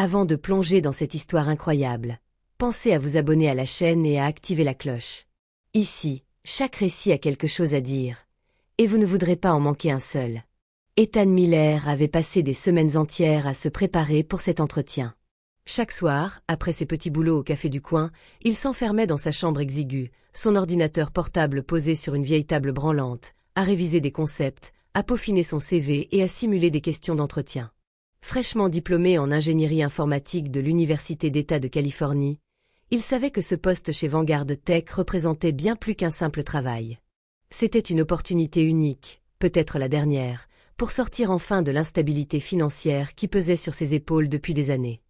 Avant de plonger dans cette histoire incroyable, pensez à vous abonner à la chaîne et à activer la cloche. Ici, chaque récit a quelque chose à dire, et vous ne voudrez pas en manquer un seul. Ethan Miller avait passé des semaines entières à se préparer pour cet entretien. Chaque soir, après ses petits boulots au café du coin, il s'enfermait dans sa chambre exiguë, son ordinateur portable posé sur une vieille table branlante, à réviser des concepts, à peaufiner son CV et à simuler des questions d'entretien. Fraîchement diplômé en ingénierie informatique de l'Université d'État de Californie, il savait que ce poste chez Vanguard Tech représentait bien plus qu'un simple travail. C'était une opportunité unique, peut-être la dernière, pour sortir enfin de l'instabilité financière qui pesait sur ses épaules depuis des années.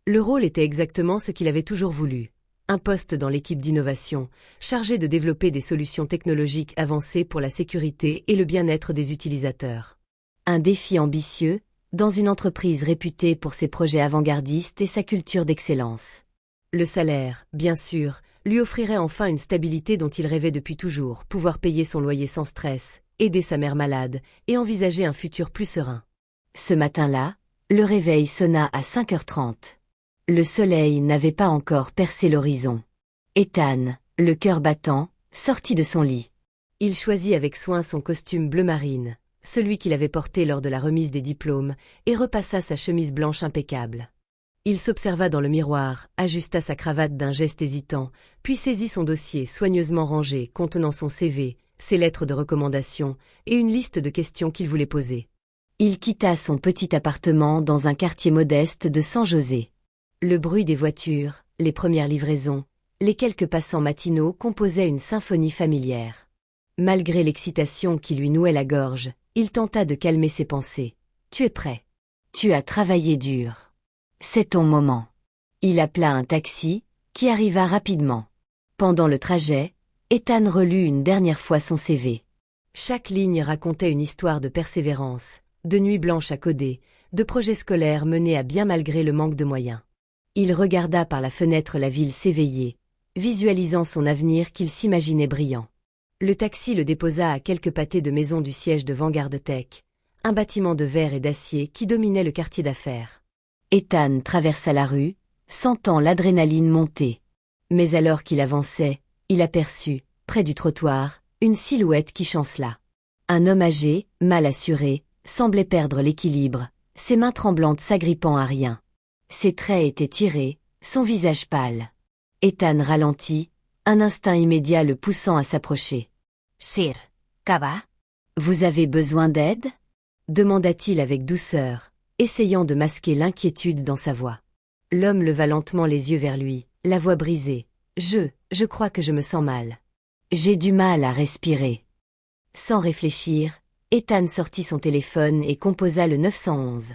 Le rôle était exactement ce qu'il avait toujours voulu. Un poste dans l'équipe d'innovation, chargé de développer des solutions technologiques avancées pour la sécurité et le bien-être des utilisateurs. Un défi ambitieux, dans une entreprise réputée pour ses projets avant-gardistes et sa culture d'excellence. Le salaire, bien sûr, lui offrirait enfin une stabilité dont il rêvait depuis toujours, pouvoir payer son loyer sans stress, aider sa mère malade et envisager un futur plus serein. Ce matin-là, le réveil sonna à 5h30. Le soleil n'avait pas encore percé l'horizon. Ethan, le cœur battant, sortit de son lit. Il choisit avec soin son costume bleu marine, celui qu'il avait porté lors de la remise des diplômes, et repassa sa chemise blanche impeccable. Il s'observa dans le miroir, ajusta sa cravate d'un geste hésitant, puis saisit son dossier soigneusement rangé contenant son CV, ses lettres de recommandation et une liste de questions qu'il voulait poser. Il quitta son petit appartement dans un quartier modeste de San José. Le bruit des voitures, les premières livraisons, les quelques passants matinaux composaient une symphonie familière. Malgré l'excitation qui lui nouait la gorge, il tenta de calmer ses pensées. « Tu es prêt. Tu as travaillé dur. C'est ton moment. » Il appela un taxi, qui arriva rapidement. Pendant le trajet, Ethan relut une dernière fois son CV. Chaque ligne racontait une histoire de persévérance, de nuits blanches à coder, de projets scolaires menés à bien malgré le manque de moyens. Il regarda par la fenêtre la ville s'éveiller, visualisant son avenir qu'il s'imaginait brillant. Le taxi le déposa à quelques pâtés de maison du siège de Vanguard Tech, un bâtiment de verre et d'acier qui dominait le quartier d'affaires. Ethan traversa la rue, sentant l'adrénaline monter. Mais alors qu'il avançait, il aperçut, près du trottoir, une silhouette qui chancela. Un homme âgé, mal assuré, semblait perdre l'équilibre, ses mains tremblantes s'agrippant à rien. Ses traits étaient tirés, son visage pâle. Ethan ralentit, un instinct immédiat le poussant à s'approcher. « Sir, Kaba ? Vous avez besoin d'aide ?» demanda-t-il avec douceur, essayant de masquer l'inquiétude dans sa voix. L'homme leva lentement les yeux vers lui, la voix brisée. « Je crois que je me sens mal. J'ai du mal à respirer. » Sans réfléchir, Ethan sortit son téléphone et composa le 911.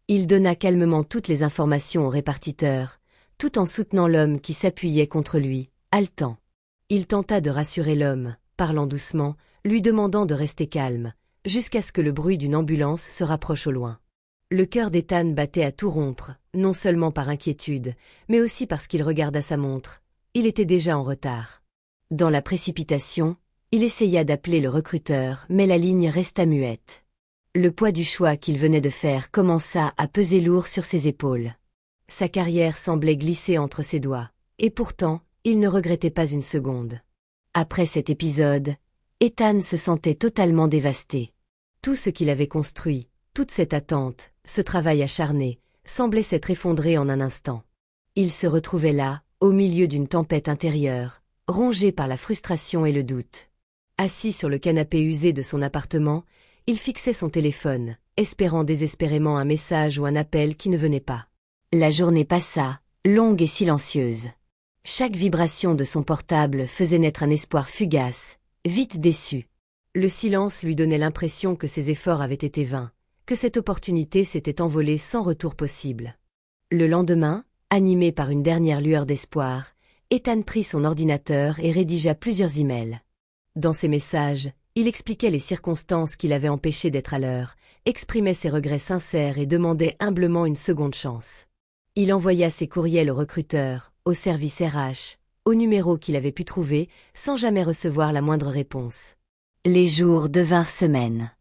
Il donna calmement toutes les informations au répartiteur, tout en soutenant l'homme qui s'appuyait contre lui, haletant. Il tenta de rassurer l'homme, parlant doucement, lui demandant de rester calme, jusqu'à ce que le bruit d'une ambulance se rapproche au loin. Le cœur d'Ethan battait à tout rompre, non seulement par inquiétude, mais aussi parce qu'il regarda sa montre. Il était déjà en retard. Dans la précipitation, il essaya d'appeler le recruteur, mais la ligne resta muette. Le poids du choix qu'il venait de faire commença à peser lourd sur ses épaules. Sa carrière semblait glisser entre ses doigts, et pourtant, il ne regrettait pas une seconde. Après cet épisode, Ethan se sentait totalement dévasté. Tout ce qu'il avait construit, toute cette attente, ce travail acharné, semblait s'être effondré en un instant. Il se retrouvait là, au milieu d'une tempête intérieure, rongé par la frustration et le doute. Assis sur le canapé usé de son appartement, il fixait son téléphone, espérant désespérément un message ou un appel qui ne venait pas. La journée passa, longue et silencieuse. Chaque vibration de son portable faisait naître un espoir fugace, vite déçu. Le silence lui donnait l'impression que ses efforts avaient été vains, que cette opportunité s'était envolée sans retour possible. Le lendemain, animé par une dernière lueur d'espoir, Ethan prit son ordinateur et rédigea plusieurs emails. Dans ses messages, il expliquait les circonstances qui l'avaient empêché d'être à l'heure, exprimait ses regrets sincères et demandait humblement une seconde chance. Il envoya ses courriels au recruteur, au service RH, au numéro qu'il avait pu trouver, sans jamais recevoir la moindre réponse. Les jours devinrent semaines.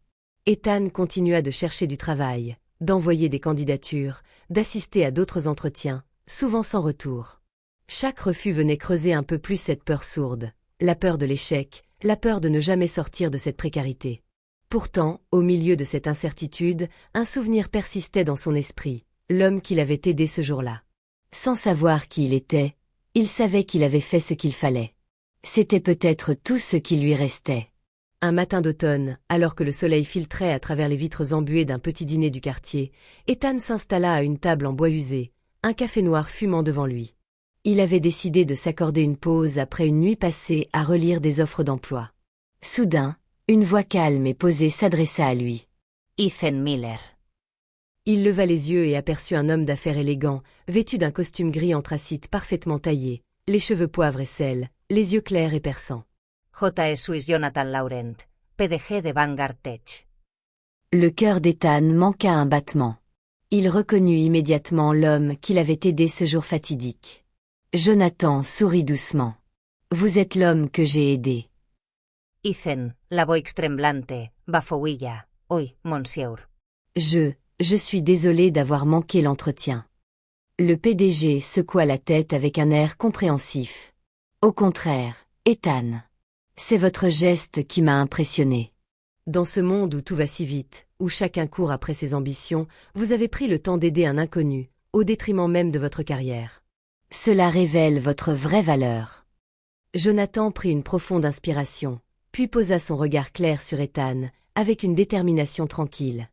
Ethan continua de chercher du travail, d'envoyer des candidatures, d'assister à d'autres entretiens, souvent sans retour. Chaque refus venait creuser un peu plus cette peur sourde, la peur de l'échec, la peur de ne jamais sortir de cette précarité. Pourtant, au milieu de cette incertitude, un souvenir persistait dans son esprit, l'homme qu'il avait aidé ce jour-là. Sans savoir qui il était, il savait qu'il avait fait ce qu'il fallait. C'était peut-être tout ce qui lui restait. Un matin d'automne, alors que le soleil filtrait à travers les vitres embuées d'un petit dîner du quartier, Ethan s'installa à une table en bois usé, un café noir fumant devant lui. Il avait décidé de s'accorder une pause après une nuit passée à relire des offres d'emploi. Soudain, une voix calme et posée s'adressa à lui. Ethan Miller. Il leva les yeux et aperçut un homme d'affaires élégant, vêtu d'un costume gris anthracite parfaitement taillé, les cheveux poivre et sel, les yeux clairs et perçants. J.S. Swiss Jonathan Laurent, PDG de Vanguard Tech. Le cœur d'Ethan manqua un battement. Il reconnut immédiatement l'homme qu'il avait aidé ce jour fatidique. Jonathan sourit doucement. Vous êtes l'homme que j'ai aidé. Ethan, la voix tremblante, bafouilla. Oui, monsieur. Je suis désolé d'avoir manqué l'entretien. Le PDG secoua la tête avec un air compréhensif. Au contraire, Ethan. C'est votre geste qui m'a impressionné. Dans ce monde où tout va si vite, où chacun court après ses ambitions, vous avez pris le temps d'aider un inconnu, au détriment même de votre carrière. Cela révèle votre vraie valeur. Jonathan prit une profonde inspiration, puis posa son regard clair sur Ethan, avec une détermination tranquille.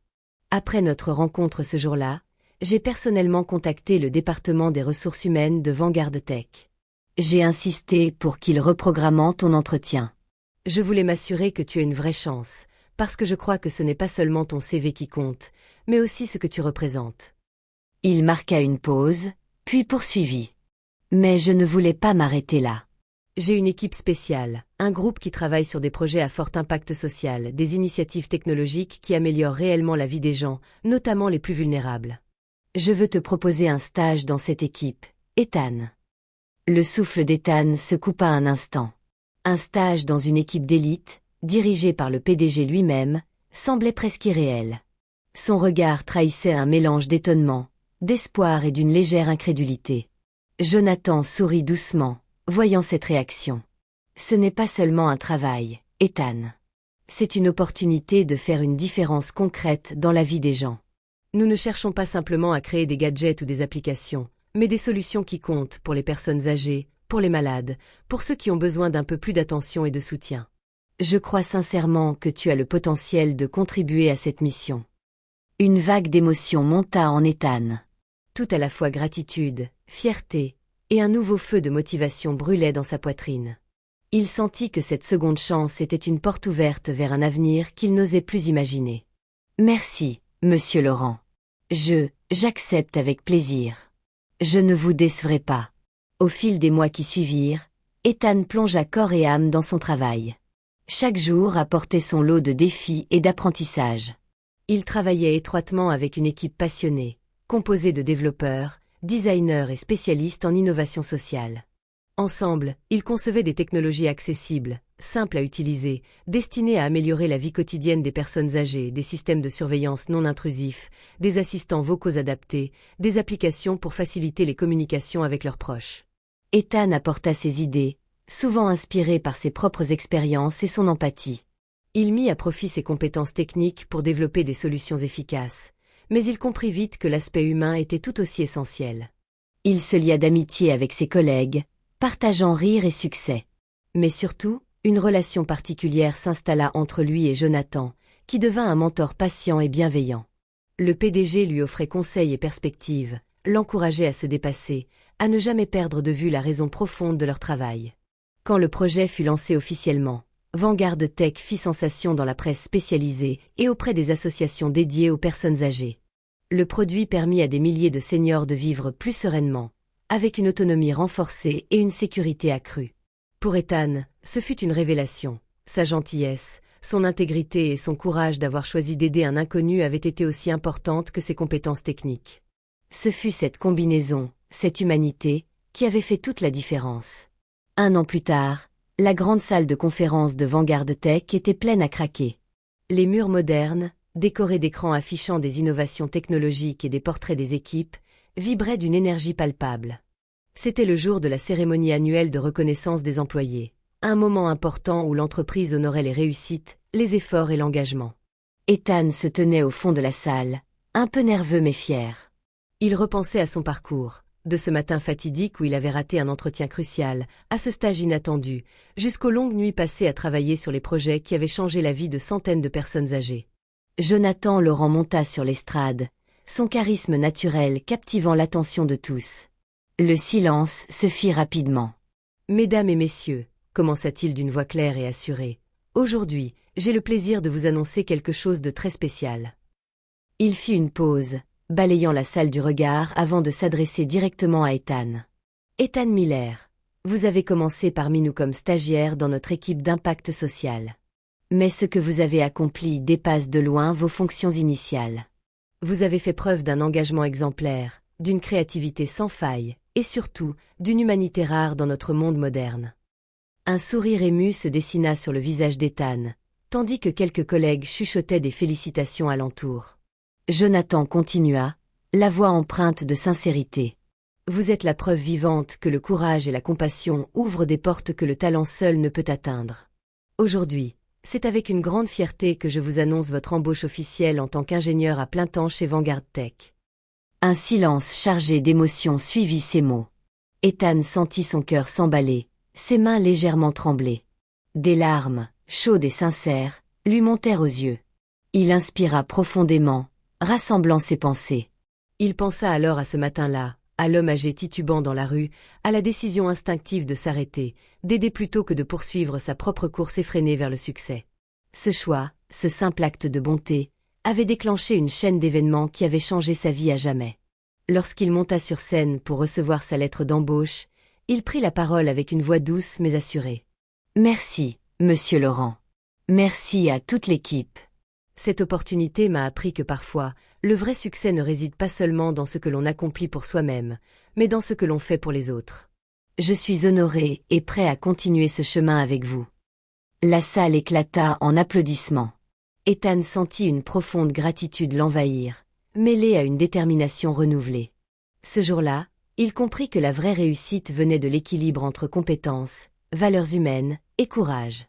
Après notre rencontre ce jour-là, j'ai personnellement contacté le département des ressources humaines de Vanguard Tech. J'ai insisté pour qu'il reprogramment ton entretien. Je voulais m'assurer que tu as une vraie chance, parce que je crois que ce n'est pas seulement ton CV qui compte, mais aussi ce que tu représentes. Il marqua une pause, puis poursuivit. Mais je ne voulais pas m'arrêter là. J'ai une équipe spéciale, un groupe qui travaille sur des projets à fort impact social, des initiatives technologiques qui améliorent réellement la vie des gens, notamment les plus vulnérables. Je veux te proposer un stage dans cette équipe, Ethan. Le souffle d'Ethan se coupa un instant. Un stage dans une équipe d'élite, dirigée par le PDG lui-même, semblait presque irréel. Son regard trahissait un mélange d'étonnement, d'espoir et d'une légère incrédulité. Jonathan sourit doucement, voyant cette réaction. Ce n'est pas seulement un travail, Ethan. C'est une opportunité de faire une différence concrète dans la vie des gens. Nous ne cherchons pas simplement à créer des gadgets ou des applications, mais des solutions qui comptent pour les personnes âgées, pour les malades, pour ceux qui ont besoin d'un peu plus d'attention et de soutien. Je crois sincèrement que tu as le potentiel de contribuer à cette mission. Une vague d'émotion monta en Ethan. Tout à la fois gratitude, fierté, et un nouveau feu de motivation brûlait dans sa poitrine. Il sentit que cette seconde chance était une porte ouverte vers un avenir qu'il n'osait plus imaginer. Merci, monsieur Laurent. J'accepte avec plaisir. Je ne vous décevrai pas. Au fil des mois qui suivirent, Ethan plongea corps et âme dans son travail. Chaque jour apportait son lot de défis et d'apprentissages. Il travaillait étroitement avec une équipe passionnée, composée de développeurs, designers et spécialistes en innovation sociale. Ensemble, ils concevaient des technologies accessibles, simples à utiliser, destinées à améliorer la vie quotidienne des personnes âgées, des systèmes de surveillance non intrusifs, des assistants vocaux adaptés, des applications pour faciliter les communications avec leurs proches. Ethan apporta ses idées, souvent inspirées par ses propres expériences et son empathie. Il mit à profit ses compétences techniques pour développer des solutions efficaces, mais il comprit vite que l'aspect humain était tout aussi essentiel. Il se lia d'amitié avec ses collègues, partageant rire et succès. Mais surtout, une relation particulière s'installa entre lui et Jonathan, qui devint un mentor patient et bienveillant. Le PDG lui offrait conseils et perspectives, l'encourageait à se dépasser, à ne jamais perdre de vue la raison profonde de leur travail. Quand le projet fut lancé officiellement, Vanguard Tech fit sensation dans la presse spécialisée et auprès des associations dédiées aux personnes âgées. Le produit permit à des milliers de seniors de vivre plus sereinement, avec une autonomie renforcée et une sécurité accrue. Pour Ethan, ce fut une révélation. Sa gentillesse, son intégrité et son courage d'avoir choisi d'aider un inconnu avaient été aussi importantes que ses compétences techniques. Ce fut cette combinaison, cette humanité, qui avait fait toute la différence. 1 an plus tard, la grande salle de conférence de Vanguard Tech était pleine à craquer. Les murs modernes, décoré d'écrans affichant des innovations technologiques et des portraits des équipes, vibrait d'une énergie palpable. C'était le jour de la cérémonie annuelle de reconnaissance des employés, un moment important où l'entreprise honorait les réussites, les efforts et l'engagement. Ethan se tenait au fond de la salle, un peu nerveux mais fier. Il repensait à son parcours, de ce matin fatidique où il avait raté un entretien crucial, à ce stage inattendu, jusqu'aux longues nuits passées à travailler sur les projets qui avaient changé la vie de centaines de personnes âgées. Jonathan Laurent monta sur l'estrade, son charisme naturel captivant l'attention de tous. Le silence se fit rapidement. « Mesdames et messieurs », commença-t-il d'une voix claire et assurée, « aujourd'hui, j'ai le plaisir de vous annoncer quelque chose de très spécial. » Il fit une pause, balayant la salle du regard avant de s'adresser directement à Ethan. « Ethan Miller, vous avez commencé parmi nous comme stagiaire dans notre équipe d'impact social. Mais ce que vous avez accompli dépasse de loin vos fonctions initiales. Vous avez fait preuve d'un engagement exemplaire, d'une créativité sans faille, et surtout, d'une humanité rare dans notre monde moderne. » Un sourire ému se dessina sur le visage d'Ethan, tandis que quelques collègues chuchotaient des félicitations alentour. Jonathan continua, la voix empreinte de sincérité. « Vous êtes la preuve vivante que le courage et la compassion ouvrent des portes que le talent seul ne peut atteindre. Aujourd'hui, c'est avec une grande fierté que je vous annonce votre embauche officielle en tant qu'ingénieur à plein temps chez Vanguard Tech. » Un silence chargé d'émotion suivit ces mots. Ethan sentit son cœur s'emballer, ses mains légèrement trembler. Des larmes, chaudes et sincères, lui montèrent aux yeux. Il inspira profondément, rassemblant ses pensées. Il pensa alors à ce matin-là, à l'homme âgé titubant dans la rue, à la décision instinctive de s'arrêter, d'aider plutôt que de poursuivre sa propre course effrénée vers le succès. Ce choix, ce simple acte de bonté, avait déclenché une chaîne d'événements qui avait changé sa vie à jamais. Lorsqu'il monta sur scène pour recevoir sa lettre d'embauche, il prit la parole avec une voix douce mais assurée. « Merci, Monsieur Laurent. Merci à toute l'équipe. Cette opportunité m'a appris que parfois, le vrai succès ne réside pas seulement dans ce que l'on accomplit pour soi-même, mais dans ce que l'on fait pour les autres. Je suis honoré et prêt à continuer ce chemin avec vous. » La salle éclata en applaudissements. Ethan sentit une profonde gratitude l'envahir, mêlée à une détermination renouvelée. Ce jour-là, il comprit que la vraie réussite venait de l'équilibre entre compétences, valeurs humaines et courage.